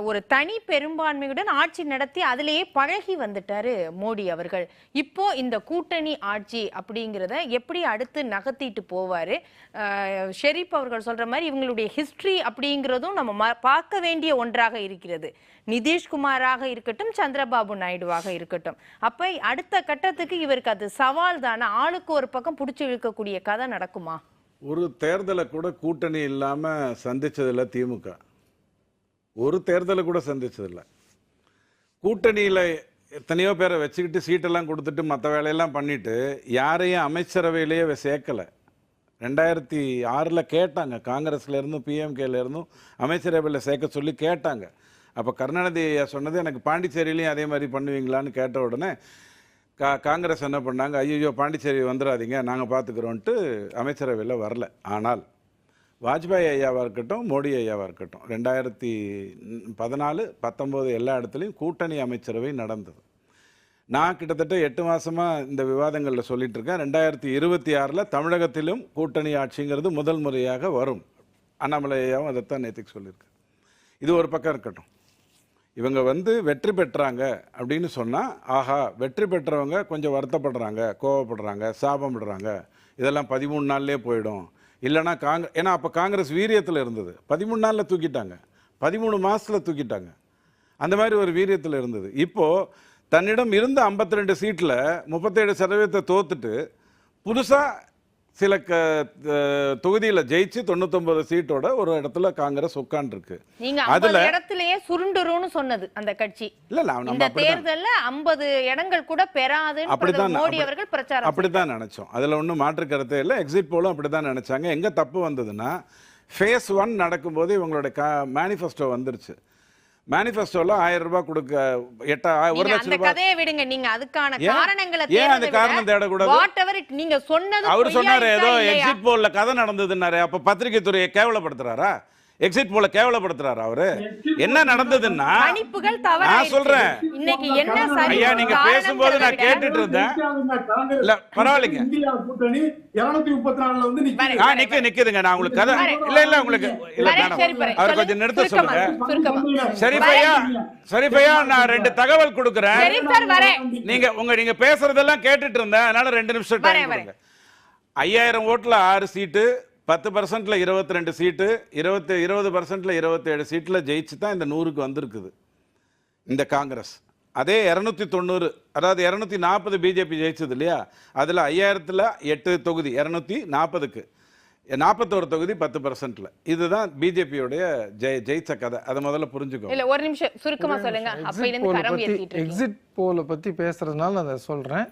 ஒரு தனி பெரும்பான்மையுடன் ஆட்சி நடத்தி அதிலேயே பழகி வந்துட்டாரு மோடி அவர்கள். இப்போ இந்த கூட்டணி ஆட்சி அப்படிங்கிறத எப்படி அடுத்து நகர்த்திட்டு போவாரு? ஷெரீப் அவர்கள் சொல்ற மாதிரி இவங்களுடைய ஹிஸ்டரி அப்படிங்கிறதும் நம்ம பார்க்க வேண்டிய ஒன்றாக இருக்கிறது. நிதிஷ்குமாராக இருக்கட்டும், சந்திரபாபு நாயுடுவாக இருக்கட்டும். அப்ப அடுத்த கட்டத்துக்கு இவருக்கு அது சவால் தானே. ஆளுக்கு ஒரு பக்கம் பிடிச்சி இழுக்கக்கூடிய கதை நடக்குமா? ஒரு தேர்தலை கூட கூட்டணி இல்லாம சந்திச்சதில்லை திமுக. ஒரு தேர்தலை கூட சந்திச்சதில்லை. கூட்டணியில் எத்தனையோ பேரை வச்சுக்கிட்டு சீட்டெல்லாம் கொடுத்துட்டு மற்ற வேலையெல்லாம் பண்ணிட்டு யாரையும் அமைச்சரவையிலேயே சேர்க்கலை. 2006 கேட்டாங்க, காங்கிரஸ்லேருந்தும் பிஎம்கேலேருந்தும் அமைச்சரவையில் சேர்க்க சொல்லி கேட்டாங்க. அப்போ கருணாநிதி சொன்னது, எனக்கு பாண்டிச்சேரியிலையும் அதே மாதிரி பண்ணுவீங்களான்னு கேட்ட உடனே காங்கிரஸ் என்ன பண்ணாங்க, ஐயோ பாண்டிச்சேரி வந்துடாதீங்க நாங்கள் பார்த்துக்குறோன்ட்டு அமைச்சரவையில் வரல. ஆனால் வாஜ்பாய் ஐயாவாக இருக்கட்டும், மோடி ஐயாவாக இருக்கட்டும், 2014, 19 எல்லா இடத்துலையும் கூட்டணி அமைச்சரவை நடந்தது. நான் கிட்டத்தட்ட 8 மாதமாக இந்த விவாதங்களில் சொல்லிட்டு இருக்கேன். 2026 தமிழகத்திலும் கூட்டணி ஆட்சிங்கிறது முதல் முறையாக வரும். அண்ணாமலை ஐயாவும் அதைத்தான் நேற்றுக்கு சொல்லியிருக்கேன். இது ஒரு பக்கம் இருக்கட்டும். இவங்க வெற்றி பெற்றாங்க அப்படின்னு சொன்னால், ஆஹா வெற்றி பெற்றவங்க கொஞ்சம் வருத்தப்படுறாங்க, கோவப்படுறாங்க, சாபமிடுறாங்க, இதெல்லாம் 13 நாள்லேயே போயிடும். இல்லைனா ஏன்னா அப்போ காங்கிரஸ் வீரியத்தில் இருந்தது. 13 நாளில் தூக்கிட்டாங்க, 13 மாதத்தில் தூக்கிட்டாங்க. அந்த மாதிரி ஒரு வீரியத்தில் இருந்தது. இப்போது தன்னிடம் இருந்த 52 சீட்டில் 37% தோத்துட்டு புதுசாக சில தொகுதியில் ஜெயிச்சு 99 சீட்டோட ஒரு இடத்துல காங்கிரஸ் உட்கார்ந்துருக்கு. அதுல இடத்துலயே சுருண்டுருன்னு சொன்னது அந்த கட்சி. இல்ல இந்த தேர்தல்ல 50 இடங்கள் கூட பெறாது மோடி அவர்கள் பிரச்சாரம் அப்படிதான் நினைச்சோம். அதுல ஒன்றும் மாற்று கருத்தே இல்லை. எக்ஸிட் போலும் அப்படிதான் நினைச்சாங்க. எங்க தப்பு வந்ததுன்னா, ஃபேஸ் 1 நடக்கும்போது இவங்களுடைய மேனிஃபெஸ்டோ வந்துருச்சு. மேனிஃபெஸ்டோல 1000 ரூபாய் கொடுக்க 1 லட்சம் ரூபாய் கதையை விடுங்க. நீங்க அதுக்கான காரணங்களை ஏன் அந்த காரணம் தேடக்கூடாது? நீங்க சொன்னது அவர் சொன்னாரு ஏதோ எக்ஸிட் போல்ல கதை நடந்ததுன்னாரு. அப்ப பத்திரிகை துறையை கேவலப்படுத்துறாரா? எக்ஸிட் போல கேவலப்படுத்துறாரு அவரு? என்ன நடந்ததுன்னா, நான் சொல்றேன், இன்னைக்கு என்ன சரி ஐயா நீங்க பேசும்போது நான் கேட்டுட்டு இருந்தேன். இல்ல பரவாயில்லைங்க, 234ல நிக்குதுங்க. நான் உங்களுக்கு கதை இல்ல உங்களுக்கு இல்ல மேடம், அவர் கொஞ்சம் நிறுத்த சொல்லுங்க. ஷெரீஃபையா நான் 2 தகவல் கொடுக்குறேன். நீங்க பேசுறதெல்லாம் கேட்டுட்டு இருந்தேன். அதனால 2 நிமிஷம் டைம் கொடுங்க. 5000 ஓட்டுல 6 சீட்டு, 10%ல 22 சீட்டு, 20%ல 27 சீட்டில் ஜெயிச்சு தான் இந்த 100க்கு வந்திருக்குது இந்த காங்கிரஸ். அதே 290, அதாவது 240 பிஜேபி ஜெயிச்சது இல்லையா, அதில் 5000ல் 8 தொகுதி, 240க்கு 41 தொகுதி 10%ல. இதுதான் பிஜேபியோடைய ஜெயிச்ச கதை. அதை முதல்ல புரிஞ்சுக்கோ. இல்ல ஒரு நிமிஷம் சுருக்கமா சொல்லுங்க. எக்ஸிட் போல பத்தி பேசுறதுனால நான் அதை சொல்றேன்.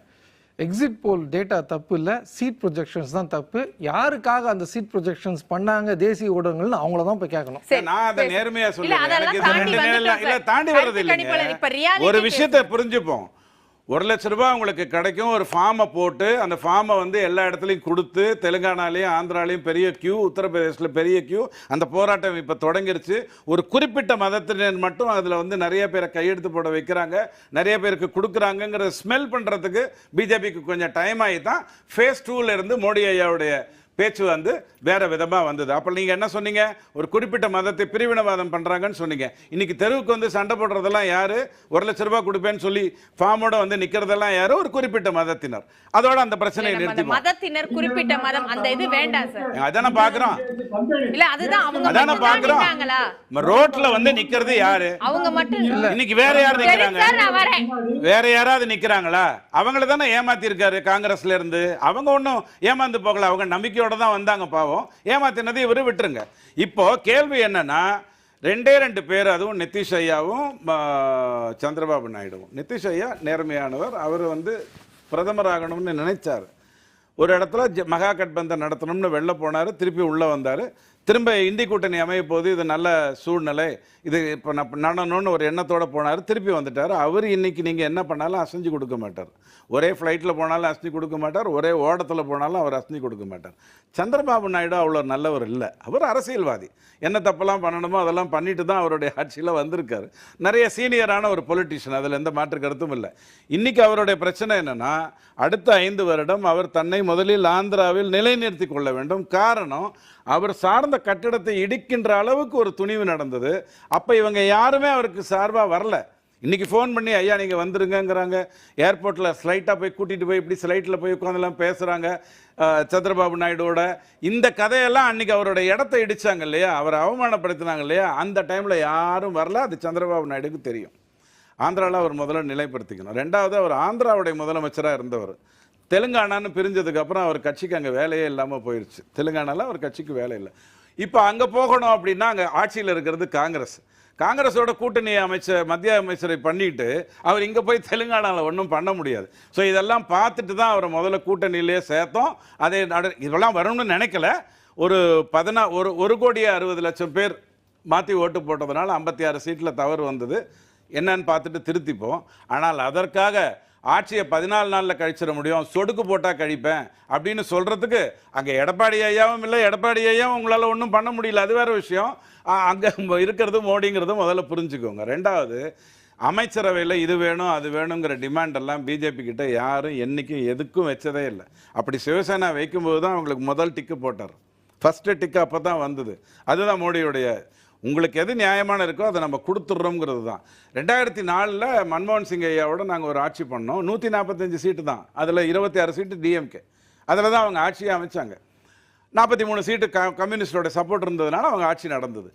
எக்ஸிட் போல் டேட்டா தப்பு இல்லை, சீட் ப்ரொஜெக்ஷன்ஸ் தான் தப்பு. யாருக்காக அந்த சீட் ப்ரொஜெக்ஷன்ஸ் பண்ணாங்க தேசிய ஊடகங்கள், அவங்கள தான் போய் கேட்கணும். நான் அதை நேர்மையா சொல்றேன். தாண்டி வர்றது இல்லைங்க. ஒரு விஷயத்தை புரிஞ்சுப்போம். 1 லட்ச ரூபாய் உங்களுக்கு கிடைக்கும். ஒரு ஃபார்மை போட்டு அந்த ஃபார்மை எல்லா இடத்துலையும் கொடுத்து, தெலுங்கானாலையும் ஆந்திராலையும் பெரிய கியூ, உத்தரப்பிரதேசில் பெரிய கியூ. அந்த போராட்டம் இப்போ தொடங்கிருச்சு. ஒரு குறிப்பிட்ட மதத்தினர் மட்டும் அதில் நிறைய பேரை கையெழுத்து போட வைக்கிறாங்க, நிறைய பேருக்கு கொடுக்குறாங்கங்கிற ஸ்மெல் பண்ணுறதுக்கு பிஜேபிக்கு கொஞ்சம் டைம் ஆகி தான் ஃபேஸ் 2ல இருந்து மோடி ஐயாவுடைய பேச்சு வேற விதமா வந்தது. அப்ப நீங்க என்ன சொன்னீங்க? ஒரு குறிப்பிட்ட மதத்தை பிரிவினவாதம் பண்றாங்கன்னு சொன்னீங்க. இன்னைக்கு தெருவுக்கு சண்டை போடுறதெல்லாம் யாரு? 1 லட்ச ரூபாய் கொடுப்பேன்னு சொல்லி ஃபார்மோட நிக்கிறதெல்லாம் யாரு? ஒரு குறிப்பிட்ட மதத்தினர். அதோட அந்த பிரச்சனையை நிறுத்தி, மதத்தினர் குறிப்பிட்ட மதம் அந்த இது வேண்டாம் சார். அதான பாக்குறோம். இல்ல அதுதான் அவங்க அதான பாக்குறோம். ரோட்ல நிக்கிறது யாரு? அவங்க மட்டும் இல்ல. இன்னைக்கு வேற யாரு நிக்கிறாங்க? வேற யாராவது நிக்கிறாங்களா? அவங்கள தானே ஏமாத்தி இருக்காரு காங்கிரஸ்ல இருந்து. அவங்க ஒன்னும் ஏமாந்து போகல, அவங்க நம்பிக்கையோட தான் வந்தாங்க. பாவம், ஏமாத்தினது இவரு விட்டுருங்க. இப்போ கேள்வி என்னன்னா, 2 பேர், அதுவும் நிதிஷ் ஐயாவும் சந்திரபாபு நாயுடுவும். நிதிஷ் ஐயா நேர்மையானவர். அவர் பிரதமர் ஆகணும்னு நினைச்சார். ஒரு இடத்துல மகா கட்பந்தன் நடத்தணும்னு வெளில போனார், திருப்பி உள்ள வந்தார். திரும்ப இந்தி கூட்டணி அமைய போது இது நல்ல சூழ்நிலை, இது இப்போ நடனம்னு ஒரு எண்ணத்தோடு போனார், திருப்பி வந்துட்டார். அவர் இன்னைக்கு நீங்கள் என்ன பண்ணாலும் அசைஞ்சு கொடுக்க மாட்டார். ஒரே ஃப்ளைட்டில் போனாலும் அசைஞ்சு கொடுக்க மாட்டார், ஒரே ஓடத்தில் போனாலும் அவர் அசைஞ்சு கொடுக்க மாட்டார். சந்திரபாபு நாயுடு அவ்வளோ நல்லவர் இல்லை. அவர் அரசியல்வாதி. என்ன தப்பெல்லாம் பண்ணணுமோ அதெல்லாம் பண்ணிட்டு தான் அவருடைய ஆட்சியில் வந்திருக்காரு. நிறைய சீனியரான ஒரு பொலிட்டிஷியன், அதில் எந்த மாற்று கருத்தும் இல்லை. இன்றைக்கி அவருடைய பிரச்சனை என்னென்னா, அடுத்த 5 வருடம் அவர் தன்னை முதலில் ஆந்திராவில் நிலைநிறுத்தி கொள்ள வேண்டும். காரணம், அவர் சார்ந்த கட்டிடத்தை இடிக்கின்ற அளவுக்கு ஒரு துணிவு நடந்தது. அப்போ இவங்க யாருமே அவருக்கு சார்பாக வரல. இன்றைக்கி ஃபோன் பண்ணி ஐயா நீங்கள் வந்துருங்கங்கிறாங்க. ஏர்போர்ட்டில் ஸ்லைட்டாக போய் கூட்டிகிட்டு போய் இப்படி ஸ்லைட்டில் போய் உட்காந்துலாம் பேசுகிறாங்க சந்திரபாபு நாயுடுவோட. இந்த கதையெல்லாம் அன்றைக்கி அவரோட இடத்த இடித்தாங்க இல்லையா, அவரை அவமானப்படுத்தினாங்க இல்லையா, அந்த டைமில் யாரும் வரல. அது சந்திரபாபு நாயுடுக்கு தெரியும். ஆந்திராவில் அவர் முதல்ல நிலைப்படுத்திக்கணும். ரெண்டாவது, அவர் ஆந்திராவுடைய முதலமைச்சராக இருந்தவர். தெலுங்கானான்னு பிரிஞ்சதுக்கப்புறம் அவர் கட்சிக்கு அங்கே வேலையே இல்லாமல் போயிடுச்சு. தெலுங்கானாவில் அவர் கட்சிக்கு வேலை இல்லை. இப்போ அங்கே போகணும் அப்படின்னா அங்கே ஆட்சியில் இருக்கிறது காங்கிரஸ். காங்கிரஸோட கூட்டணி மத்திய அமைச்சரை பண்ணிட்டு அவர் இங்கே போய் தெலுங்கானாவில் ஒன்றும் பண்ண முடியாது. ஸோ இதெல்லாம் பார்த்துட்டு தான் அவரை முதல்ல கூட்டணியிலே சேர்த்தோம். அதே இதெல்லாம் வரும்னு நினைக்கல. ஒரு 1,60,00,000 பேர் மாற்றி ஓட்டு போட்டதுனால 56 சீட்டில் தவறு வந்தது. என்னன்னு பார்த்துட்டு திருத்திப்போம். ஆனால் அதற்காக ஆட்சியை 14 நாளில் கழிச்சிட முடியும், சொடுக்கு போட்டால் கழிப்பேன் அப்படின்னு சொல்கிறதுக்கு அங்கே எடப்பாடி ஐயாவும் இல்லை, எடப்பாடி ஐயாவும் உங்களால் ஒன்றும் பண்ண முடியல. அது வேறு விஷயம். அங்கே இருக்கிறது மோடிங்கிறது முதல்ல புரிஞ்சுக்கோங்க. ரெண்டாவது, அமைச்சரவையில் இது வேணும் அது வேணுங்கிற டிமாண்ட் எல்லாம் பிஜேபி கிட்ட யாரும் என்றைக்கும் எதுக்கும் வச்சதே இல்லை. அப்படி சிவசேனா வைக்கும்போது தான் அவங்களுக்கு முதல் டிக்கு போட்டார். ஃபஸ்ட்டு டிக்கு அப்போ தான் வந்தது. அதுதான் மோடியுடைய, உங்களுக்கு எது நியாயமான இருக்கோ அதை நம்ம கொடுத்துட்றோங்கிறது தான். 2004 மன்மோகன் சிங் ஐயாவோட நாங்கள் ஒரு ஆட்சி பண்ணோம். 145 சீட்டு தான், அதில் 26 சீட்டு டிஎம்கே. அதில் தான் அவங்க ஆட்சியை அமைச்சாங்க. 43 சீட்டு கம்யூனிஸ்டோட சப்போர்ட் இருந்ததுனால அவங்க ஆட்சி நடந்தது.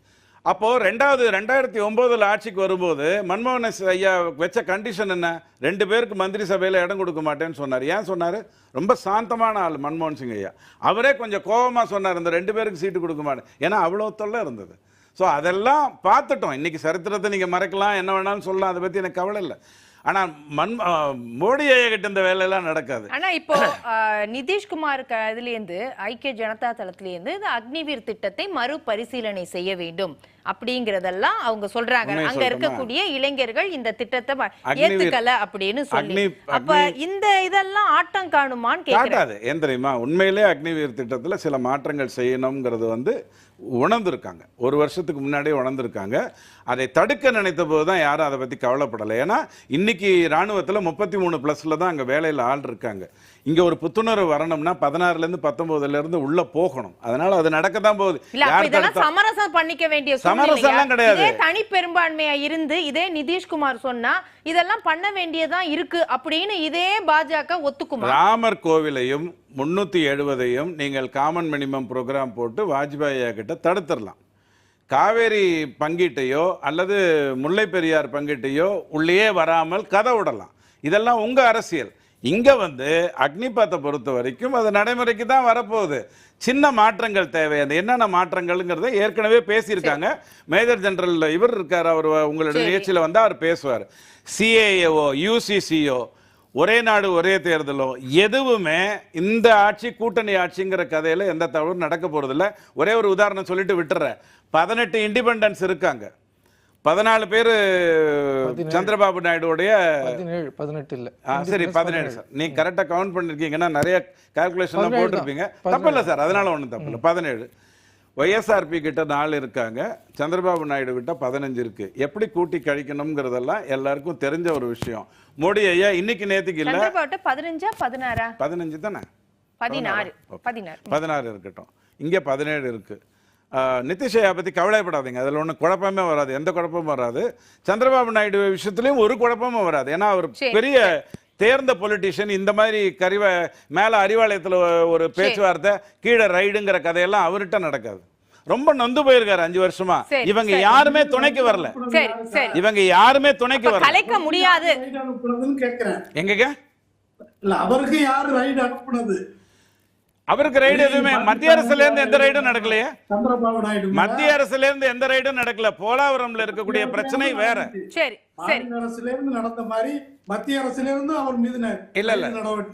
அப்போது 2009 ஆட்சிக்கு வரும்போது மன்மோகன் ஐயா வச்ச கண்டிஷன் என்ன? 2 பேருக்கு மந்திரி சபையில் இடம் கொடுக்க மாட்டேன்னு சொன்னார். ஏன் சொன்னார்? ரொம்ப சாந்தமான ஆள் மன்மோகன் சிங் ஐயா. அவரே கொஞ்சம் கோபமாக சொன்னார், இந்த 2 பேருக்கு சீட்டு கொடுக்க மாட்டேன். ஏன்னா அவ்வளோ தொல்லை இருந்தது. ஸோ அதெல்லாம் பார்த்துட்டோம். இன்றைக்கி சரித்திரத்தை நீங்கள் மறைக்கலாம், என்ன வேணாலும் சொல்லலாம், அதை பற்றி எனக்கு கவலை இல்லை. ஆனால் மோடி ஐயா கிட்ட இந்த வேலையெல்லாம் நடக்காது. ஆனா இப்போ நிதிஷ்குமார் இதுலேருந்து ஐக்கிய ஜனதா தளத்திலேருந்து இந்த அக்னிவீர் திட்டத்தை மறுபரிசீலனை செய்ய வேண்டும் அப்படிங்கறதெல்லாம் அவங்க சொல்றாங்க. அங்க இருக்கக்கூடிய இளைஞர்கள் இந்த திட்டத்தை ஏத்துக்கல அப்படின்னு சொல்லி, அப்ப இந்த இதெல்லாம் ஆட்டம் காணுமான்னு கேட்காது. ஏன் தெரியுமா, உண்மையிலே அக்னிவீர் திட்டத்தில் சில மாற்றங்கள் செய்யணுங்கிறது உணர்ந்திருக்காங்க. 1 வருஷத்துக்கு முன்னாடியே உணர்ந்திருக்காங்க. அதை தடுக்க நினைத்த போது தான் யாரும் அதை பற்றி கவலைப்படலை. ஏன்னா இன்னைக்கு இராணுவத்தில் 33+ தான் அங்கே வேலையில் ஆள் இருக்காங்க. இங்கே ஒரு புத்துணர்வு வரணும்னா 16லேருந்து 19லேருந்து உள்ள போகணும். அதனால அது நடக்க தான் போகுது. சமரசம் பண்ணிக்க வேண்டிய சமரசம் கிடையாது. தனி பெரும்பான்மையா இருந்து இதே நிதிஷ்குமார் சொன்னா இதெல்லாம் பண்ண வேண்டியதான் இருக்கு அப்படின்னு இதே பாஜக ஒத்துக்குமா? ராமர் கோவிலையும் 370ஐயும் நீங்கள் காமன் மினிமம் ப்ரோக்ராம் போட்டு வாஜ்பாய் கிட்ட தடுத்துடலாம். காவேரி பங்கீட்டையோ அல்லது முல்லை பெரியார் பங்கீட்டையோ உள்ளே வராமல் கதை விடலாம். இதெல்லாம் உங்க அரசியல். இங்க அக்னிபாத்தை பொறுத்த வரைக்கும் அது நடைமுறைக்கு தான் வரப்போகுது. சின்ன மாற்றங்கள் தேவை. அது என்னென்ன மாற்றங்கள்ங்கிறத ஏற்கனவே பேசியிருக்காங்க. மேஜர் ஜெனரல் இவர் இருக்கார், அவர் உங்களுடைய நிகழ்ச்சியில் அவர் பேசுவார். சிஏஏஓ, யூசிசிஓ, ஒரே நாடு ஒரே தேர்தலோ எதுவுமே இந்த ஆட்சி கூட்டணி ஆட்சிங்கிற கதையில் எந்த தவறும் நடக்க போறதில்ல. ஒரே ஒரு உதாரணம் சொல்லிட்டு விட்டுறேன். 18 இண்டிபெண்டன்ஸ் இருக்காங்க. 14 பேர் சந்திரபாபு நாயுடுடைய 18 இல்ல, சரி 17 சார், நீங்க கரெக்டா கவுண்ட் பண்ணிருக்கீங்கன்னா நிறைய கால்குலேஷன் போட்டிருப்பீங்க. தப்பு இல்லை சார், அதனால ஒன்றும் தப்பு இல்லை. 17 ஒய்எஸ்ஆர்பி கிட்ட 4 இருக்காங்க, சந்திரபாபு நாயுடு கிட்ட 15 இருக்கு. எப்படி கூட்டி கழிக்கணும்ங்கிறதெல்லாம் எல்லாருக்கும் தெரிஞ்ச ஒரு விஷயம். மோடி ஐயா இன்னைக்கு நேத்துக்கு இல்ல, 15 தானே, 16 இருக்கட்டும், இங்க 17 இருக்கு. நிதிஷ் ஐயா பத்தி கவலைப்படாதீங்க, அதில் ஒன்றும் குழப்பமே வராது, எந்த குழப்பமும் வராது. சந்திரபாபு நாயுடு விஷயத்துலையும் ஒரு குழப்பமும் வராது. ஏன்னா அவர் பெரிய தேர்ந்த பொலிட்டிஷியன். இந்த மாதிரி மேல அறிவாலயத்தில் ஒரு பேச்சுவார்த்தை, கீழே ரைடுங்கிற கதையெல்லாம் அவர்கிட்ட நடக்காது. ரொம்ப நொந்து போயிருக்காரு 5 வருஷமா. இவங்க யாருமே துணைக்கு வரல, இவங்க யாருமே துணைக்கு வரல. கலைக்க முடியாது. எங்க அவருக்கு யாரு ரைடு அனுப்புனது? அவருக்கு ரைடு எதுவுமே மத்திய அரசுல இருந்து எந்த ரைடும் நடக்கலையே. சந்திரபாபு நாயுடு மத்திய அரசுல இருந்து எந்த ரைடும் நடக்கல. போலாவரம்ல இருக்கக்கூடிய பிரச்சனை வேற. சரி, அரசுல இருந்து நடந்த மாதிரி மத்திய அரசுல இருந்து அவர் மீது இல்ல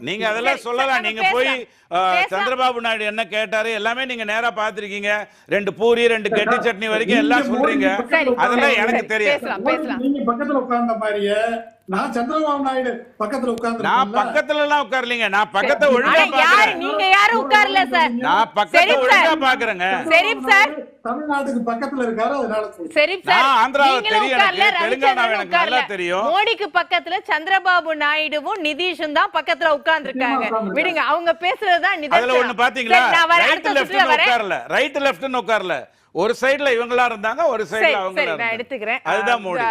நீங்க அதெல்லாம் சொல்லலாம். நீங்க போய் சந்திரபாபு நாயுடு என்ன கேட்டாரு எல்லாமே நீங்க நேரா பாத்திருக்கீங்க. 2 பூரி 2 கெட்டி சட்னி வரைக்கும் எல்லாம் சொல்றீங்க. அதெல்லாம் எனக்கு தெரியும். நீங்க பக்கத்துல உட்கார்ந்த மாதிரியே நான் சந்திரபாபு நாயுடு பக்கத்துல நான் உட்கார்ந்து பக்கத்துல எல்லாம் உட்கார்லீங்க. நான் பக்கத்தை ஒழுங்கா ஆனா யாரு பாக்குறேன். நீங்க யாரும் உட்கார்ல சார். நான் பக்கத்தை ஷெரீப் ஒழுங்கா சார். பாக்குறேங்க. ஷெரீப் சார். தமிழ்நாட்டுக்கு பக்கத்துல இருக்காரு, அதனால சொல்றேன். ஷெரீப் சார், நான் ஆந்திராவை நீங்களும் தெரியும், உட்கார்ல, எனக்கு தெலுங்கானா ரவிச்சந்திரனும் எனக்கு நல்லா உட்கார்ல. தெரியும். மோடிக்கு பக்கத்துல சந்திரபாபு நாயுடுவும் நிதிஷும் தான் பக்கத்துல உட்கார்ந்துருக்காங்க. விடுங்க, அவங்க பேசுறதுதான் அதுல நிதர்சனம். ஒண்ணு பாத்தீங்களா, சரி, நான் வரேன், ரைட் அடுத்த சுற்றுல லெஃப்ட்னு வரேன். உட்காரல, ரைட் லெஃப்ட்னு உட்காரல. ஒரு சைடுல இவங்களா இருந்தாங்க, ஒரு சரி சைடுல அவங்க சரி, நான் எடுத்துக்கிறேன். அதுதான் மோடி.